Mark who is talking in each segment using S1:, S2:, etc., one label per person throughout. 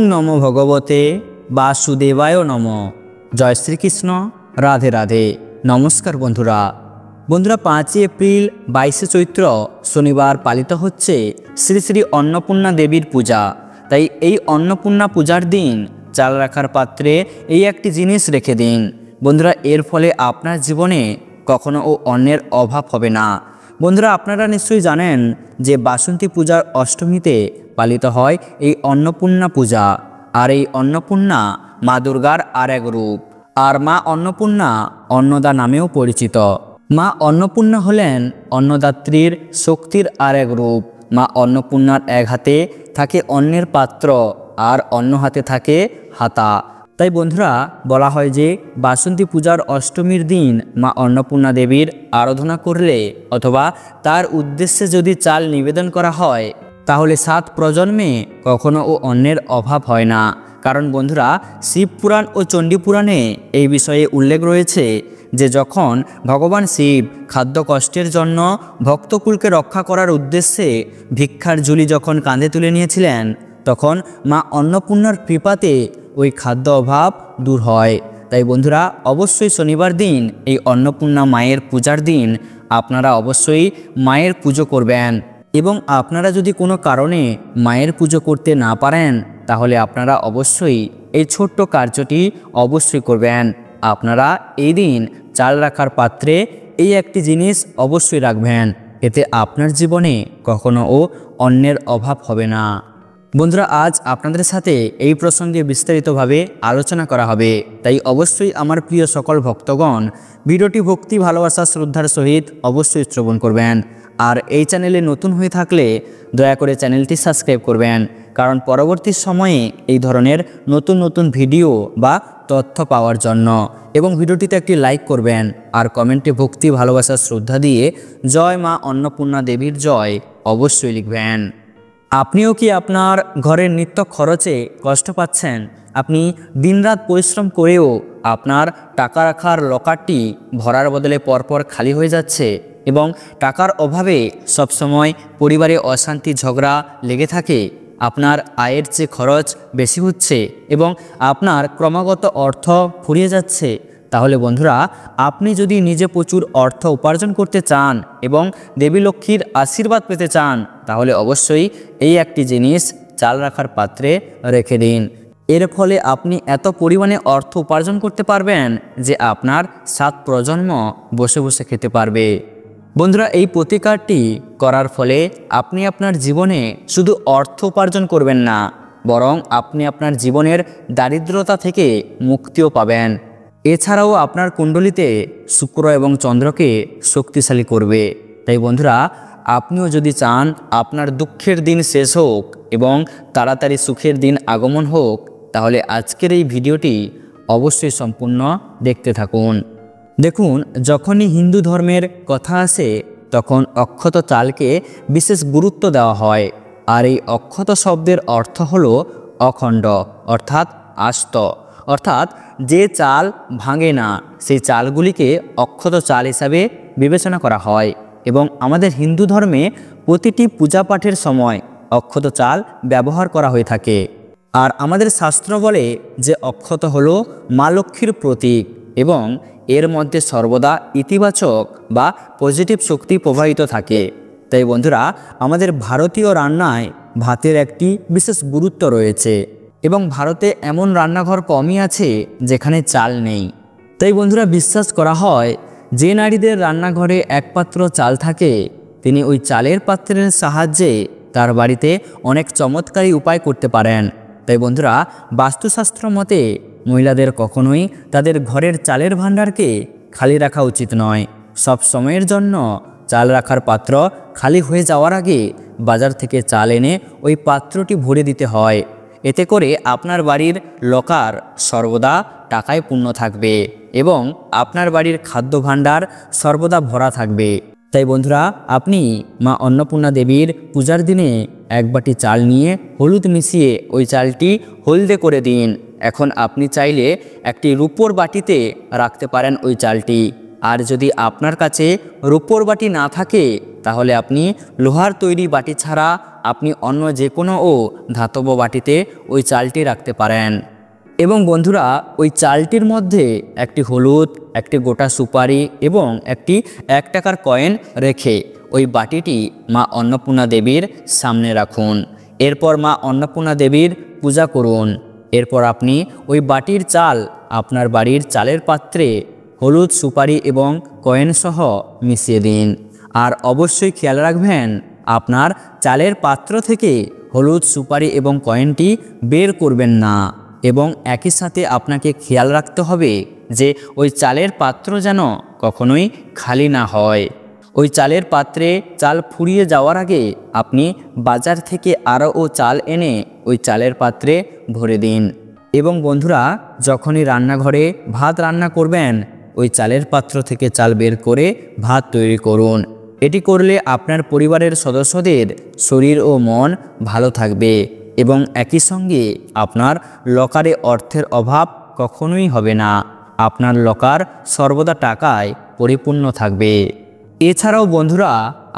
S1: নমো ভগবতে বাসুদেবায় নমঃ। জয় শ্রীকৃষ্ণ। রাধে রাধে। নমস্কার বন্ধুরা। 5ই এপ্রিল 22শে চৈত্র শনিবার পালিত হচ্ছে শ্রী শ্রী অন্নপূর্ণা দেবীর পূজা। তাই এই অন্নপূর্ণা পূজার দিন চাল রাখার পাত্রে এই একটি জিনিস রেখে দিন বন্ধুরা। এর ফলে আপনার জীবনে কখনো অন্নের অভাব হবে না। বন্ধুরা, আপনারা নিশ্চয়ই জানেন যে বাসন্তী পূজার অষ্টমীতে পালিত হয় এই অন্নপূর্ণা পূজা। আর এই অন্নপূর্ণা মা দুর্গার আর এক রূপ। আর মা অন্নপূর্ণা অন্নদা নামেও পরিচিত। মা অন্নপূর্ণা হলেন অন্নদাত্রীর শক্তির আর এক রূপ। মা অন্নপূর্ণার এক হাতে থাকে অন্নের পাত্র আর অন্য হাতে থাকে হাতা। তাই বন্ধুরা, বলা হয় যে বাসন্তী পূজার অষ্টমীর দিন মা অন্নপূর্ণা দেবীর আরাধনা করলে অথবা তার উদ্দেশ্যে যদি চাল নিবেদন করা হয় তাহলে 7 প্রজন্মে কখনো অন্নের অভাব হয় না। কারণ বন্ধুরা, শিবপুরাণ ও চণ্ডীপুরাণে এই বিষয়ে উল্লেখ রয়েছে যে যখন ভগবান শিব খাদ্য কষ্টের জন্য ভক্তকুলকে রক্ষা করার উদ্দেশ্যে ভিক্ষার ঝুলি যখন কাঁধে তুলে নিয়েছিলেন, তখন মা অন্নপূর্ণার কৃপাতে ওই খাদ্য অভাব দূর হয়। তাই বন্ধুরা, অবশ্যই শনিবার দিন এই অন্নপূর্ণা মায়ের পূজার দিন আপনারা অবশ্যই মায়ের পুজো করবেন। এবং আপনারা যদি কোনো কারণে মায়ের পুজো করতে না পারেন তাহলে আপনারা অবশ্যই এই ছোট্ট কার্যটি অবশ্যই করবেন। আপনারা এই দিন চাল রাখার পাত্রে এই একটি জিনিস অবশ্যই রাখবেন। এতে আপনার জীবনে কখনো অন্নের অভাব হবে না। বন্ধুরা, আজ আপনাদের সাথে এই প্রসঙ্গে বিস্তারিতভাবে আলোচনা করা হবে। তাই অবশ্যই আমার প্রিয় সকল ভক্তগণ ভিডিওটি ভক্তি, ভালোবাসা, শ্রদ্ধার সহিত অবশ্যই শ্রবণ করবেন। আর এই চ্যানেলে নতুন হয়ে থাকলে দয়া করে চ্যানেলটি সাবস্ক্রাইব করবেন, কারণ পরবর্তী সময়ে এই ধরনের নতুন নতুন ভিডিও বা তথ্য পাওয়ার জন্য। এবং ভিডিওটিতে একটি লাইক করবেন আর কমেন্টে ভক্তি, ভালোবাসা, শ্রদ্ধা দিয়ে জয় মা অন্নপূর্ণা দেবীর জয় অবশ্যই লিখবেন। আপনিও কি আপনার ঘরের নিত্য খরচে কষ্ট পাচ্ছেন? আপনি দিনরাত পরিশ্রম করেও আপনার টাকা রাখার লকারটি ভরার বদলে পরপর খালি হয়ে যাচ্ছে এবং টাকার অভাবে সবসময় পরিবারে অশান্তি, ঝগড়া লেগে থাকে। আপনার আয়ের চেয়ে খরচ বেশি হচ্ছে এবং আপনার ক্রমাগত অর্থ ফুরিয়ে যাচ্ছে। তাহলে বন্ধুরা, আপনি যদি নিজে প্রচুর অর্থ উপার্জন করতে চান এবং দেবী লক্ষ্মীর আশীর্বাদ পেতে চান তাহলে অবশ্যই এই একটি জিনিস চাল রাখার পাত্রে রেখে দিন। এর ফলে আপনি এত পরিমাণে অর্থ উপার্জন করতে পারবেন যে আপনার 7 প্রজন্ম বসে বসে খেতে পারবে। বন্ধুরা, এই প্রতিকারটি করার ফলে আপনি আপনার জীবনে শুধু অর্থ উপার্জন করবেন না, বরং আপনি আপনার জীবনের দারিদ্রতা থেকে মুক্তিও পাবেন। এছাড়াও আপনার কুণ্ডলিতে শুক্র এবং চন্দ্রকে শক্তিশালী করবে। তাই বন্ধুরা, আপনিও যদি চান আপনার দুঃখের দিন শেষ হোক এবং তাড়াতাড়ি সুখের দিন আগমন হোক, তাহলে আজকের এই ভিডিওটি অবশ্যই সম্পূর্ণ দেখতে থাকুন। দেখুন, যখনই হিন্দু ধর্মের কথা আসে তখন অক্ষত চালকে বিশেষ গুরুত্ব দেওয়া হয়। আর এই অক্ষত শব্দের অর্থ হলো অখণ্ড, অর্থাৎ আস্ত। অর্থাৎ যে চাল ভাঙে না সেই চালগুলিকে অক্ষত চাল হিসাবে বিবেচনা করা হয়। এবং আমাদের হিন্দু ধর্মে প্রতিটি পূজা পাঠের সময় অক্ষত চাল ব্যবহার করা হয়ে থাকে। আর আমাদের শাস্ত্র বলে যে অক্ষত হলো মা লক্ষ্মীর প্রতীক এবং এর মধ্যে সর্বদা ইতিবাচক বা পজিটিভ শক্তি প্রবাহিত থাকে। তাই বন্ধুরা, আমাদের ভারতীয় রান্নায় ভাতের একটি বিশেষ গুরুত্ব রয়েছে এবং ভারতে এমন রান্নাঘর কমই আছে যেখানে চাল নেই। তাই বন্ধুরা, বিশ্বাস করা হয় যে নারীদের রান্নাঘরে এক পাত্র চাল থাকে তিনি ওই চালের পাত্রের সাহায্যে তার বাড়িতে অনেক চমৎকারী উপায় করতে পারেন। তাই বন্ধুরা, বাস্তুশাস্ত্র মতে মহিলাদের কখনোই তাদের ঘরের চালের ভাণ্ডারকে খালি রাখা উচিত নয়। সব সময়ের জন্য চাল রাখার পাত্র খালি হয়ে যাওয়ার আগে বাজার থেকে চাল এনে ওই পাত্রটি ভরে দিতে হয়। এতে করে আপনার বাড়ির লকার সর্বদা টাকায় পূর্ণ থাকবে এবং আপনার বাড়ির খাদ্য ভাণ্ডার সর্বদা ভরা থাকবে। তাই বন্ধুরা, আপনি মা অন্নপূর্ণা দেবীর পূজার দিনে এক বাটি চাল নিয়ে হলুদ মিশিয়ে ওই চালটি হলদে করে দিন। এখন আপনি চাইলে একটি রূপোর বাটিতে রাখতে পারেন ওই চালটি আর যদি আপনার কাছে রূপোর বাটি না থাকে তাহলে আপনি লোহার তৈরি বাটি ছাড়া আপনি অন্য যে কোনো ধাতব বাটিতে ওই চালটি রাখতে পারেন। এবং বন্ধুরা ওই চালটির মধ্যে একটি হলুদ, একটি গোটা সুপারি এবং একটি 1 টাকার কয়েন রেখে ওই বাটিটি মা অন্নপূর্ণা দেবীর সামনে রাখুন। এরপর মা অন্নপূর্ণা দেবীর পূজা করুন। এরপর আপনি ওই বাটির চাল আপনার বাড়ির চালের পাত্রে হলুদ, সুপারি এবং কয়েন সহ মিশিয়ে দিন। আর অবশ্যই খেয়াল রাখবেন আপনার চালের পাত্র থেকে হলুদ, সুপারি এবং কয়েনটি বের করবেন না। এবং একই সাথে আপনাকে খেয়াল রাখতে হবে যে ওই চালের পাত্র যেন কখনোই খালি না হয়। ওই চালের পাত্রে চাল ফুরিয়ে যাওয়ার আগে আপনি বাজার থেকে আরও চাল এনে ওই চালের পাত্রে ভরে দিন। এবং বন্ধুরা যখনই রান্নাঘরে ভাত রান্না করবেন ওই চালের পাত্র থেকে চাল বের করে ভাত তৈরি করুন। এটি করলে আপনার পরিবারের সদস্যদের শরীর ও মন ভালো থাকবে এবং একই সঙ্গে আপনার লকারে অর্থের অভাব কখনোই হবে না। আপনার লকার সর্বদা টাকায় পরিপূর্ণ থাকবে। এছাড়াও বন্ধুরা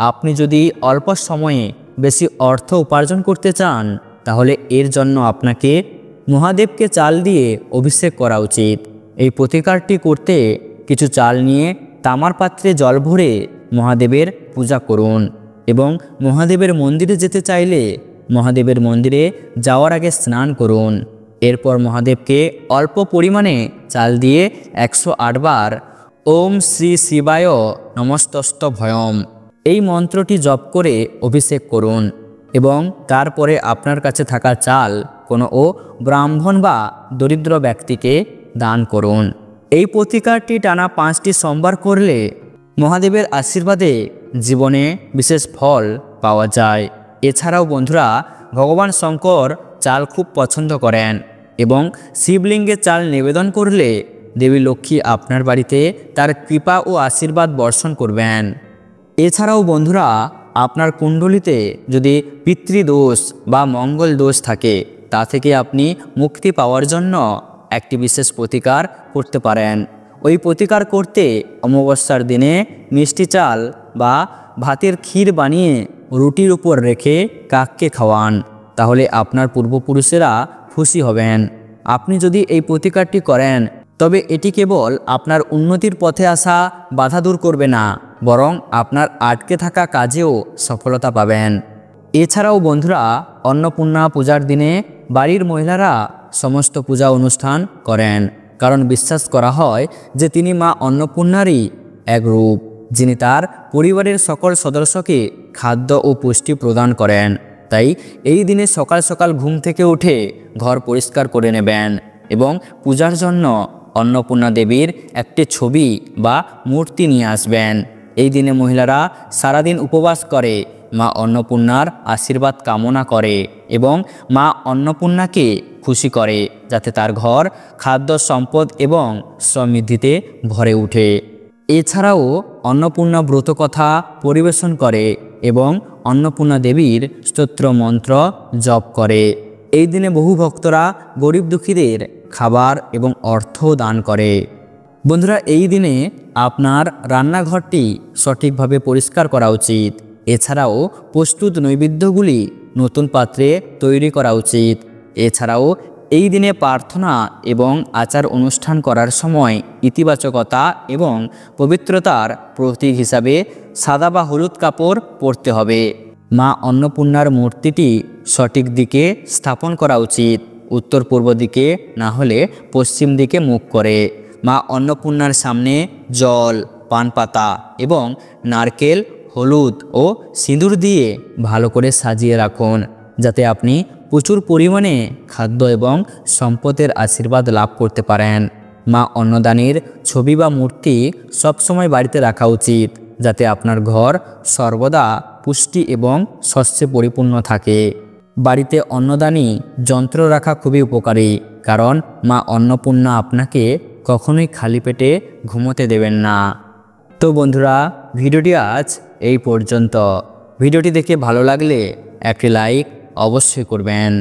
S1: আপনি যদি অল্প সময়ে বেশি অর্থ উপার্জন করতে চান তাহলে এর জন্য আপনাকে মহাদেবকে চাল দিয়ে অভিষেক করা উচিত। এই প্রতিকারটি করতে কিছু চাল নিয়ে তামার পাত্রে জল ভরে মহাদেবের পূজা করুন। এবং মহাদেবের মন্দিরে যেতে চাইলে মহাদেবের মন্দিরে যাওয়ার আগে স্নান করুন। এরপর মহাদেবকে অল্প পরিমাণে চাল দিয়ে 108 বার ওম শ্রী শিবায় নমস্তস্ত ভয়ম এই মন্ত্রটি জপ করে অভিষেক করুন। এবং তারপরে আপনার কাছে থাকা চাল কোনো ব্রাহ্মণ বা দরিদ্র ব্যক্তিকে দান করুন। এই প্রতিকারটি টানা 5টি সোমবার করলে মহাদেবের আশীর্বাদে জীবনে বিশেষ ফল পাওয়া যায়। এছাড়াও বন্ধুরা ভগবান শঙ্কর চাল খুব পছন্দ করেন এবং শিবলিঙ্গে চাল নিবেদন করলে দেবী লক্ষ্মী আপনার বাড়িতে তার কৃপা ও আশীর্বাদ বর্ষণ করবেন। এছাড়াও বন্ধুরা আপনার কুণ্ডলিতে যদি পিতৃদোষ বা মঙ্গল দোষ থাকে তা থেকে আপনি মুক্তি পাওয়ার জন্য একটি বিশেষ প্রতিকার করতে পারেন। ওই প্রতিকার করতে অমাবস্যার দিনে মিষ্টি চাল বা ভাতের ক্ষীর বানিয়ে রুটির উপর রেখে কাককে খাওয়ান, তাহলে আপনার পূর্বপুরুষেরা খুশি হবেন। আপনি যদি এই প্রতিকারটি করেন তবে এটি কেবল আপনার উন্নতির পথে আসা বাধা দূর করবে না, বরং আপনার আটকে থাকা কাজেও সফলতা পাবেন। এছাড়াও বন্ধুরা অন্নপূর্ণা পূজার দিনে বাড়ির মহিলারা সমস্ত পূজা অনুষ্ঠান করেন, কারণ বিশ্বাস করা হয় যে তিনি মা অন্নপূর্ণারই এক রূপ, যিনি তার পরিবারের সকল সদস্যকে খাদ্য ও পুষ্টি প্রদান করেন। তাই এই দিনে সকাল সকাল ঘুম থেকে উঠে ঘর পরিষ্কার করে নেবেন এবং পূজার জন্য অন্নপূর্ণা দেবীর একটি ছবি বা মূর্তি নিয়ে আসবেন। এই দিনে মহিলারা সারাদিন উপবাস করে মা অন্নপূর্ণার আশীর্বাদ কামনা করে এবং মা অন্নপূর্ণাকে খুশি করে যাতে তার ঘর খাদ্য, সম্পদ এবং সমৃদ্ধিতে ভরে ওঠে। এছাড়াও অন্নপূর্ণা ব্রতকথা পরিবেশন করে এবং অন্নপূর্ণা দেবীর স্তোত্র মন্ত্র জপ করে। এই দিনে বহু ভক্তরা গরিব দুঃখীদের খাবার এবং অর্থ দান করে। বন্ধুরা এই দিনে আপনার রান্নাঘরটি সঠিকভাবে পরিষ্কার করা উচিত। এছাড়াও প্রস্তুত নৈবেদ্যগুলি নতুন পাত্রে তৈরি করা উচিত। এছাড়াও এই দিনে প্রার্থনা এবং আচার অনুষ্ঠান করার সময় ইতিবাচকতা এবং পবিত্রতার প্রতীক হিসাবে সাদা বা হলুদ কাপড় পরতে হবে। মা অন্নপূর্ণার মূর্তিটি সঠিক দিকে স্থাপন করা উচিত, উত্তর পূর্ব দিকে না হলে পশ্চিম দিকে মুখ করে। মা অন্নপূর্ণার সামনে জল, পান পাতা এবং নারকেল, হলুদ ও সিঁদুর দিয়ে ভালো করে সাজিয়ে রাখুন, যাতে আপনি প্রচুর পরিমাণে খাদ্য এবং সম্পদের আশীর্বাদ লাভ করতে পারেন। মা অন্নদানীর ছবি বা মূর্তি সবসময় বাড়িতে রাখা উচিত, যাতে আপনার ঘর সর্বদা পুষ্টি এবং শস্যে পরিপূর্ণ থাকে। বাড়িতে অন্নদানী যন্ত্র রাখা খুবই উপকারী, কারণ মা অন্নপূর্ণা আপনাকে কখনোই খালি পেটে ঘুমোতে দেবেন না। তো বন্ধুরা ভিডিওটি আজ এই পর্যন্ত। ভিডিওটি দেখে ভালো লাগলে একটি লাইক অবশ্যই করবেন।